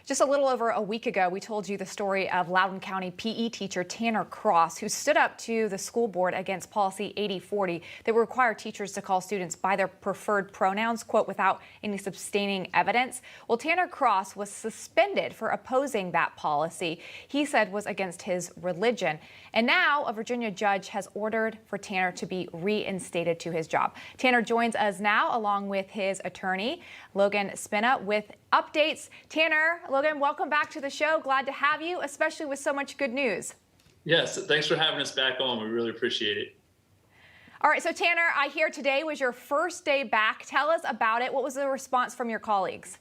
Just a little over a week ago, we told you the story of Loudoun County PE teacher Tanner Cross, who stood up to the school board against policy 8040 that would require teachers to call students by their preferred pronouns, quote, without any sustaining evidence. Well, Tanner Cross was suspended for opposing that policy he said was against his religion. And now a Virginia judge has ordered for Tanner to be reinstated to his job. Tanner joins us now along with his attorney, Logan Spena, with updates. Tanner, Logan, welcome back to the show. Glad to have you, especially with so much good news. Yes, thanks for having us back on. We really appreciate it. All right, so Tanner, I hear today was your first day back. Tell us about it. What was the response from your colleagues?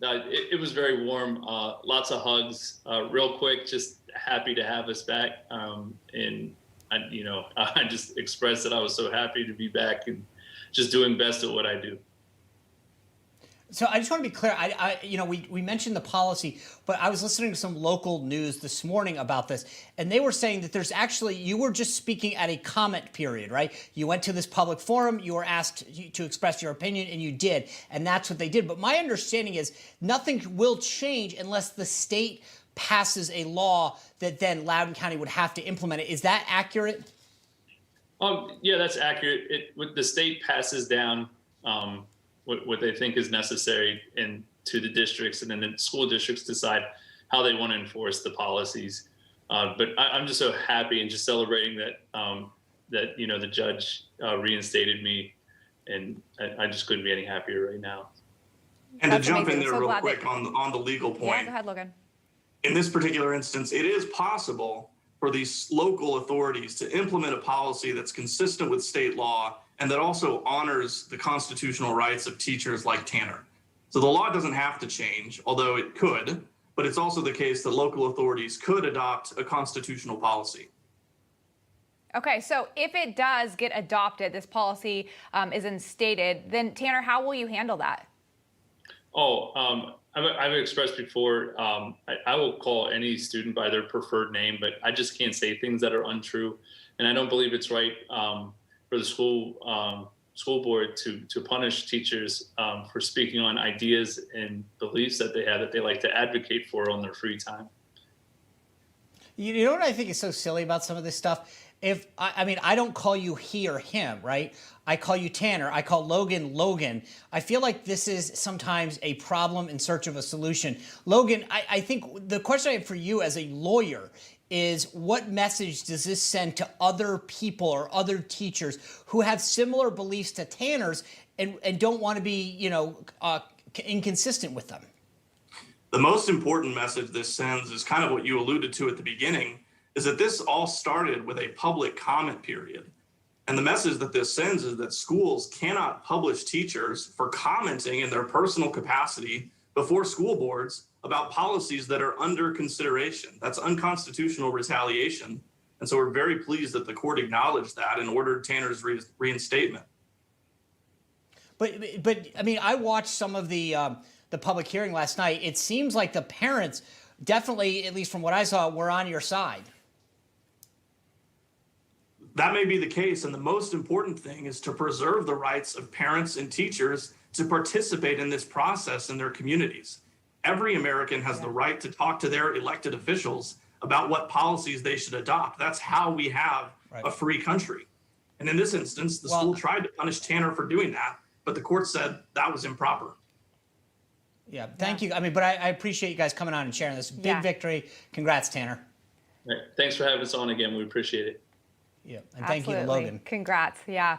It was very warm, lots of hugs, real quick, just happy to have us back. And I just expressed that I was so happy to be back and just doing best at what I do. So I just want to be clear. We mentioned the policy, but I was listening to some local news this morning about this, and they were saying that there's actually, you were just speaking at a comment period, right? You went to this public forum, you were asked to express your opinion, and you did, and that's what they did. But my understanding is nothing will change unless the state passes a law that then Loudoun County would have to implement it. Is that accurate? Yeah, that's accurate. The state passes down what they think is necessary to the districts, and then the school districts decide how they want to enforce the policies. But I'm just so happy and just celebrating that the judge reinstated me, and I just couldn't be any happier right now. And That's to jump amazing. in there So real quick on the legal point. Yeah, go ahead, Logan. In this particular instance, it is possible for these local authorities to implement a policy that's consistent with state law and that also honors the constitutional rights of teachers like Tanner. So the law doesn't have to change, although it could, but it's also the case that local authorities could adopt a constitutional policy. Okay, so if it does get adopted, this policy is instated, then Tanner, how will you handle that? I've expressed before, I will call any student by their preferred name, but I just can't say things that are untrue. And I don't believe it's right for the school board to punish teachers for speaking on ideas and beliefs that they have that they like to advocate for on their free time. You know what I think is so silly about some of this stuff? I don't call you he or him, right? I call you Tanner. I call Logan Logan. I feel like this is sometimes a problem in search of a solution. Logan, I think the question I have for you as a lawyer is, what message does this send to other people or other teachers who have similar beliefs to Tanner's and don't want to be, inconsistent with them? The most important message this sends is kind of what you alluded to at the beginning, is that this all started with a public comment period. And the message that this sends is that schools cannot publish teachers for commenting in their personal capacity before school boards about policies that are under consideration. That's unconstitutional retaliation. And so we're very pleased that the court acknowledged that and ordered Tanner's reinstatement. But I watched some of the public hearing last night. It seems like the parents definitely, at least from what I saw, were on your side. That may be the case, and the most important thing is to preserve the rights of parents and teachers to participate in this process in their communities. Every American has the right to talk to their elected officials about what policies they should adopt. That's how we have a free country. And in this instance, the school tried to punish Tanner for doing that, but the court said that was improper. Yeah, thank you. But I appreciate you guys coming on and sharing this big victory. Congrats, Tanner. Right. Thanks for having us on again. We appreciate it. Yeah, and thank you to Logan. Congrats. Yeah.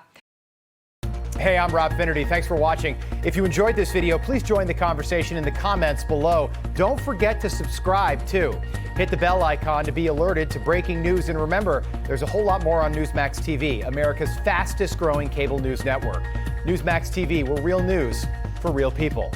Hey, I'm Rob Finnerty. Thanks for watching. If you enjoyed this video, please join the conversation in the comments below. Don't forget to subscribe, too. Hit the bell icon to be alerted to breaking news. And remember, there's a whole lot more on Newsmax TV, America's fastest growing cable news network. Newsmax TV, we're real news for real people.